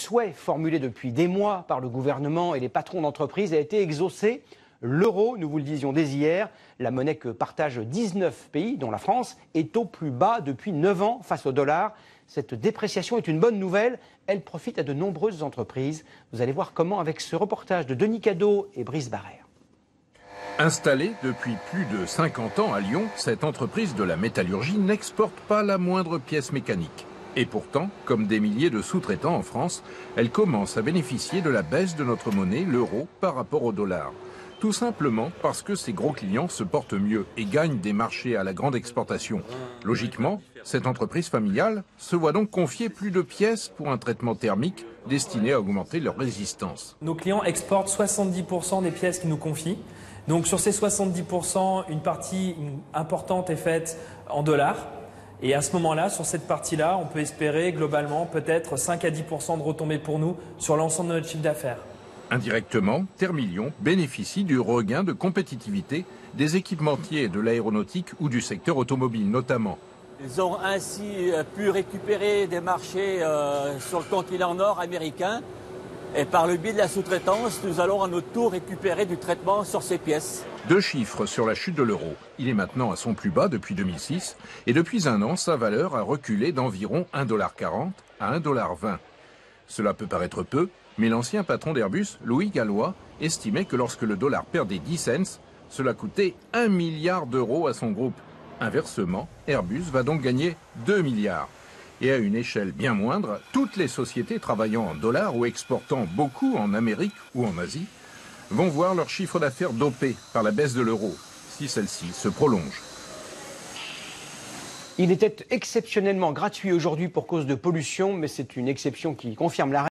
souhait formulé depuis des mois par le gouvernement et les patrons d'entreprise a été exaucé. L'euro, nous vous le disions dès hier, la monnaie que partagent 19 pays, dont la France, est au plus bas depuis 9 ans face au dollar. Cette dépréciation est une bonne nouvelle. Elle profite à de nombreuses entreprises. Vous allez voir comment avec ce reportage de Denis Cadot et Brice Barrère. Installée depuis plus de 50 ans à Lyon, cette entreprise de la métallurgie n'exporte pas la moindre pièce mécanique. Et pourtant, comme des milliers de sous-traitants en France, elle commence à bénéficier de la baisse de notre monnaie, l'euro, par rapport au dollar. Tout simplement parce que ses gros clients se portent mieux et gagnent des marchés à la grande exportation. Logiquement, cette entreprise familiale se voit donc confier plus de pièces pour un traitement thermique destiné à augmenter leur résistance. Nos clients exportent 70% des pièces qu'ils nous confient. Donc sur ces 70%, une partie importante est faite en dollars. Et à ce moment-là, sur cette partie-là, on peut espérer globalement peut-être 5 à 10% de retombées pour nous sur l'ensemble de notre chiffre d'affaires. Indirectement, Thermilion bénéficie du regain de compétitivité des équipementiers de l'aéronautique ou du secteur automobile notamment. Ils ont ainsi pu récupérer des marchés sur le continent nord-américain. Et par le biais de la sous-traitance, nous allons à notre tour récupérer du traitement sur ces pièces. 2 chiffres sur la chute de l'euro. Il est maintenant à son plus bas depuis 2006 et depuis un an, sa valeur a reculé d'environ 1,40 $ à 1,20 $. Cela peut paraître peu, mais l'ancien patron d'Airbus, Louis Gallois, estimait que lorsque le dollar perdait 10 cents, cela coûtait 1 milliard d'euros à son groupe. Inversement, Airbus va donc gagner 2 milliards. Et à une échelle bien moindre, toutes les sociétés travaillant en dollars ou exportant beaucoup en Amérique ou en Asie vont voir leur chiffre d'affaires dopé par la baisse de l'euro, si celle-ci se prolonge. Il était exceptionnellement gratuit aujourd'hui pour cause de pollution, mais c'est une exception qui confirme l'arrêt.